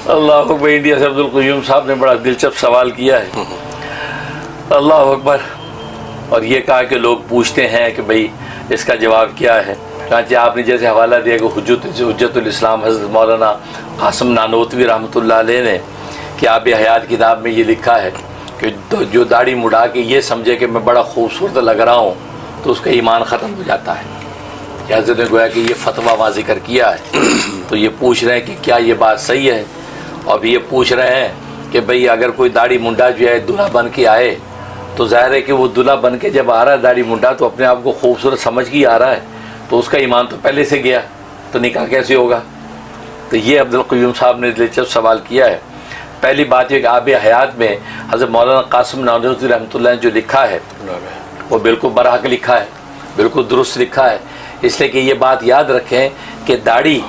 اللہ اکبر. India سے عبدالقیوم صاحب نے بڑا دلچسپ سوال کیا ہے. اللہ اکبر. اور یہ کہا کہ لوگ پوچھتے ہیں کہ بھئی اس کا جواب کیا ہے. چانچہ آپ نے جیسے حوالہ دیا کہ حجت الاسلام حضرت مولانا قاسم نانوتوی رحمۃ اللہ علیہ نے کہ آب حیات کتاب میں یہ لکھا ہے کہ جو داڑھی مڑا کے یہ سمجھے کہ میں بڑا خوبصورت لگ رہا ہوں تو اس کا ایمان ختم ہو جاتا ہے. حضرت نے گویا کہ یہ فتویٰ وہاں ذکر کیا ہے. تو یہ پوچھ رہے ہیں کہ کیا یہ بات صحیح ہے. اور یہ پوچھ رہے ہیں کہ بھئی اگر کوئی داڑھی منڈا جو ہے دلہا بن کے آئے تو ظاہر ہے کہ وہ دلہا بن کے جب آ رہا ہے داڑھی منڈا تو اپنے آپ کو خوبصورت سمجھ کے آ رہا ہے تو اس کا ایمان تو پہلے سے گیا, تو نکاح کیسے ہوگا. تو یہ عبدالقیوم صاحب نے دلچسپ سوال کیا ہے. پہلی بات یہ کہ آب حیات میں حضرت مولانا قاسم نانوتوی رحمۃ اللہ نے جو لکھا ہے وہ بالکل برحق لکھا ہے, بالکل درست لکھا ہے. اس لیے کہ یہ بات یاد رکھیں کہ داڑھی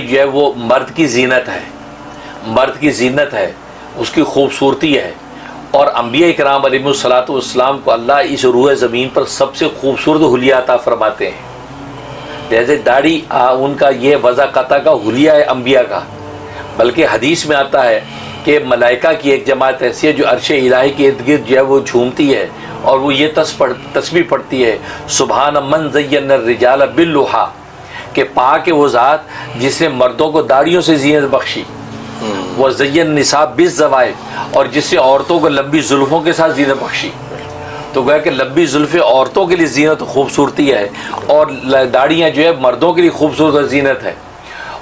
جو ہے وہ مرد کی زینت ہے, مرد کی زینت ہے, اس کی خوبصورتی ہے. اور انبیاء کرام علیہ الصلوۃ والسلام کو اللہ اس روح زمین پر سب سے خوبصورت حلیہ عطا فرماتے ہیں. جیسے داڑھی ان کا یہ وضع قطع کا حلیہ ہے انبیاء کا, بلکہ حدیث میں آتا ہے کہ ملائکہ کی ایک جماعت ایسی ہے جو عرش الہی کے ارد گرد جو ہے وہ جھومتی ہے اور وہ یہ تسبیح پڑھتی ہے سبحان من زین الرجال باللحیٰ, کہ پاک وہ ذات جس نے مردوں کو داڑھیوں سے زینت بخشی, وہ زین النساء بالزوائد, اور جس سے عورتوں کو لمبی زلفوں کے ساتھ زینت بخشی. تو گویا کہ لمبی زلفیں عورتوں کے لیے زینت و خوبصورتی ہے اور داڑھیاں جو ہے مردوں کے لیے خوبصورت و زینت ہے.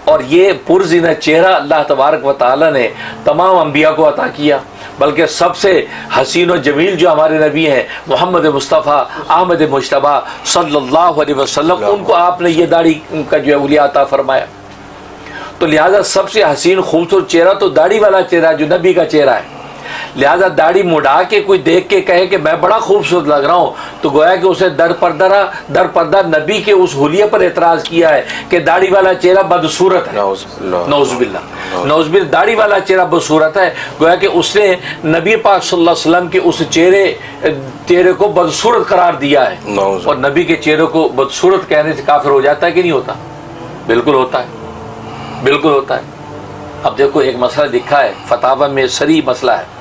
اور یہ پرزینت چہرہ اللہ تبارک و تعالیٰ نے تمام انبیاء کو عطا کیا, بلکہ سب سے حسین و جمیل جو ہمارے نبی ہیں محمد مصطفیٰ احمد مجتبیٰ صلی اللہ علیہ وسلم, ان کو آپ نے یہ داڑھی کا جو ہے عطا عطا فرمایا. تو لہٰذا سب سے حسین خوبصورت چہرہ تو داڑھی والا چہرہ جو نبی کا چہرہ ہے. لہٰذا داڑھی مڑا کے کوئی دیکھ کے کہے کہ میں بڑا خوبصورت لگ رہا ہوں تو گویا کہ اسے در پردہ نبی کے اس حلیے پر اعتراض کیا ہے کہ داڑھی والا چہرہ بدصورت ہے. نعوذ باللہ داڑھی والا چہرہ بدصورت ہے. گویا کہ اس نے نبی پاک صلی اللہ علیہ وسلم کے اس چہرے کو بدصورت قرار دیا ہے. اور نبی کے چہرے کو بدصورت کہنے سے کافر ہو جاتا ہے کہ نہیں ہوتا؟ بالکل ہوتا ہے, بالکل ہوتا ہے. اب دیکھو ایک مسئلہ لکھا ہے فتاوی میں, صریح مسئلہ ہے.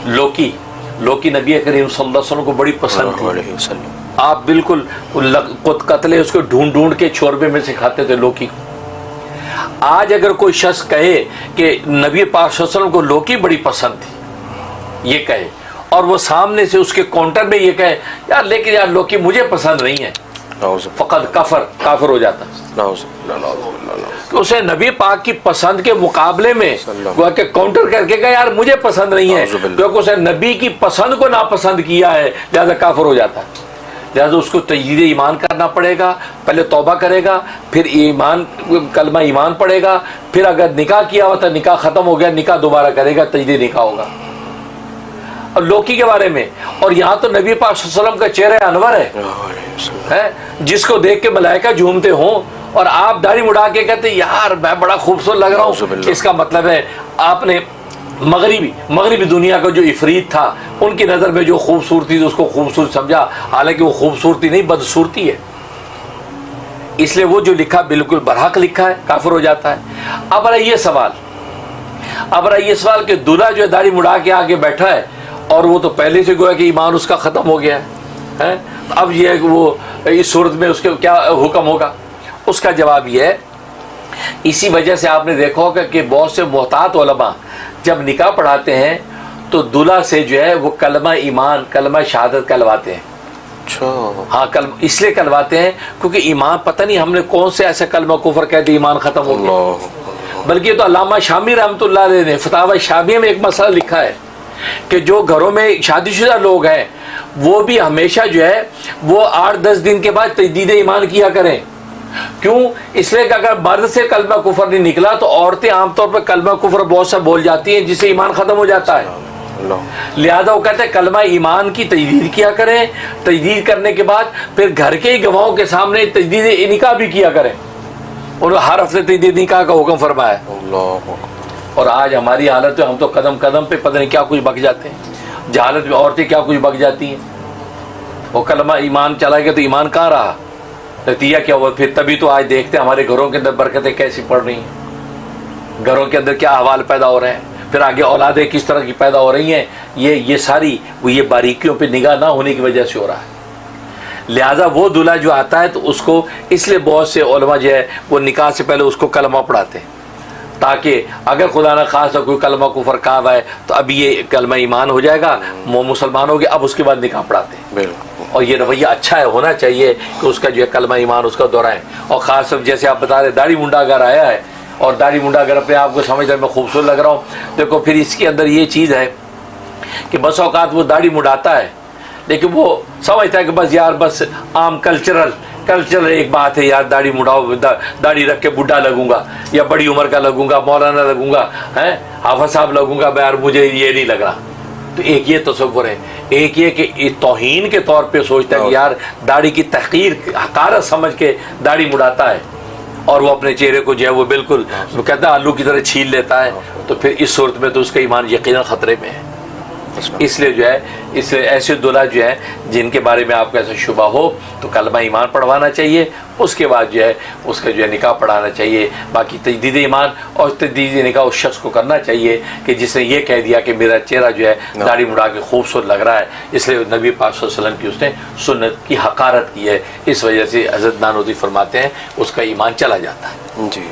لوکی نبی کریم صلی اللہ علیہ وسلم کو بڑی پسند تھی. آپ بالکل قتلے اس کو ڈھونڈ کے چھوربے میں سے کھاتے تھے لوکی کو. آج اگر کوئی شخص کہے کہ نبی پاک صلی اللہ علیہ وسلم کو لوکی بڑی پسند تھی, یہ کہے, اور وہ سامنے سے اس کے کاؤنٹر میں یہ کہے یار لیکن یار لوکی مجھے پسند نہیں ہے, فقط کافر ہو جاتا. تو اسے نبی پاک کی پسند کے مقابلے میں کہ کاؤنٹر کر کے کہا یار مجھے پسند نہیں ہے, کیونکہ اسے نبی کی پسند کو ناپسند کیا ہے, لہذا کافر ہو جاتا ہے. لہذا اس کو تجدید ایمان کرنا پڑے گا, پہلے توبہ کرے گا, پھر کلمہ ایمان پڑھے گا, پھر اگر نکاح کیا ہوا تو نکاح ختم ہو گیا نکاح دوبارہ کرے گا, تجدید نکاح ہوگا. اور لوکی کے بارے میں, اور یہاں تو نبی پاک صلی اللہ علیہ وسلم کا چہرہ انور ہے جس کو دیکھ کے ملائکہ جھومتے ہوں, اور آپ داڑھی مڑا کے کہتے یار میں بڑا خوبصورت لگ رہا ہوں. اس کا مطلب ہے آپ نے مغربی دنیا کا جو افریت تھا ان کی نظر میں جو خوبصورتی تھی اس کو خوبصورت سمجھا, حالانکہ وہ خوبصورتی نہیں بدصورتی ہے. اس لیے وہ جو لکھا بالکل برحق لکھا ہے, کافر ہو جاتا ہے. اب رہا یہ سوال کہ دلہا جو ہے داڑھی مڑا کے آگے بیٹھا ہے اور وہ تو پہلے سے گویا کہ ایمان اس کا ختم ہو گیا ہے, اب یہ وہ اس صورت میں اس کے کیا حکم ہوگا؟ اس کا جواب یہ ہے, اسی وجہ سے آپ نے دیکھا ہوگا کہ بہت سے محتاط علماء جب نکاح پڑھاتے ہیں تو دلہا سے جو ہے وہ کلمہ ایمان کلمہ شہادت کلواتے ہیں. ہاں اس لیے کلواتے ہیں کیونکہ ایمان پتہ نہیں ہم نے کون سے ایسا کلمہ کفر کہہ دیا ایمان ختم ہو گیا. بلکہ یہ تو علامہ شامی رحمۃ اللہ علیہ نے فتاوی شامیہ میں ایک مسئلہ لکھا ہے کہ جو گھروں میں شادی شدہ لوگ ہیں وہ بھی ہمیشہ جو ہے وہ 8-10 دن کے بعد تجدید ایمان کیا کریں. کیوں؟ اس لیے کہ اگر مرد سے کلمہ کفر نہیں نکلا تو عورتیں عام طور پر کلمہ کفر بہت سا بول جاتی ہیں جس سے ایمان ختم ہو جاتا ہے. لہذا وہ کہتے ہیں کلمہ ایمان کی تجدید کیا کریں, تجدید کرنے کے بعد پھر گھر کے ہی گواہوں کے سامنے تجدید نکاح بھی کیا کریں. انہوں نے ہر ہفتے تجدید نکاح کا حکم فرمایا ہے. اور آج ہماری حالت ہے, ہم تو قدم قدم پہ پتہ نہیں کیا کچھ بک جاتے ہیں. جہالت میں عورتیں کیا کچھ بک جاتی ہیں. وہ کلمہ ایمان چلا گیا تو ایمان کہاں رہا, نتیجہ کیا ہوا؟ پھر تبھی تو آج دیکھتے ہیں ہمارے گھروں کے اندر برکتیں کیسی پڑ رہی ہیں. گھروں کے اندر کیا احوال پیدا ہو رہے ہیں، پھر آگے اولادیں کس طرح کی پیدا ہو رہی ہیں، یہ ساری یہ باریکیوں پہ نگاہ نہ ہونے کی وجہ سے ہو رہا ہے۔ لہٰذا وہ دلہا جو آتا ہے تو اس کو اس لیے بہت سے علماء جو ہے وہ نکاح سے پہلے اس کو کلمہ پڑھاتے ہیں، تاکہ اگر خدا نہ خاصا کوئی کلمہ کفر کا ہوا ہے تو اب یہ کلمہ ایمان ہو جائے گا، وہ مسلمان ہو گیا، اب اس کے بعد نکاح پڑھاتے ہیں۔ اور یہ رویہ اچھا ہے، ہونا چاہیے کہ اس کا جو ہے کلمہ ایمان اس کا دہرائیں۔ اور خاص طور جیسے آپ بتا رہے داڑھی منڈا اگر آیا ہے اور داڑھی منڈا اگر اپنے آپ کو سمجھ رہے میں خوبصورت لگ رہا ہوں، دیکھو پھر اس کے اندر یہ چیز ہے کہ بس اوقات وہ داڑھی منڈاتا ہے لیکن وہ سمجھتا ہے کہ بس یار بس عام کلچرل ایک بات ہے یار، داڑھی مڈاؤ، داڑھی رکھ کے بڈھا لگوں گا یا بڑی عمر کا لگوں گا، مولانا لگوں گا، حافظ صاحب لگوں گا، یار مجھے یہ نہیں لگ رہا۔ تو ایک یہ تصور ہے، ایک یہ کہ توہین کے طور پہ سوچتا ہے کہ یار داڑھی کی تحقیر حقارت سمجھ کے داڑھی مڈاتا ہے اور وہ اپنے چہرے کو جو ہے وہ بالکل وہ کہتا ہے آلو کی طرح چھیل لیتا ہے، تو پھر اس صورت میں تو اس کا ایمان یقیناً خطرے میں ہے۔ اس لیے جو ہے اس لیے ایسے دلہا جو ہے جن کے بارے میں آپ کو ایسا شبہ ہو تو کلمہ ایمان پڑھوانا چاہیے، اس کے بعد جو ہے اس کا جو ہے نکاح پڑھانا چاہیے۔ باقی تجدید ایمان اور تجدید نکاح اس شخص کو کرنا چاہیے کہ جس نے یہ کہہ دیا کہ میرا چہرہ جو ہے داڑھی مڑا کے خوبصورت لگ رہا ہے، اس لیے نبی پاک صلی اللہ علیہ وسلم کی اس نے سنت کی حقارت کی ہے، اس وجہ سے حضرت نانوتوی فرماتے ہیں اس کا ایمان چلا جاتا ہے۔ جی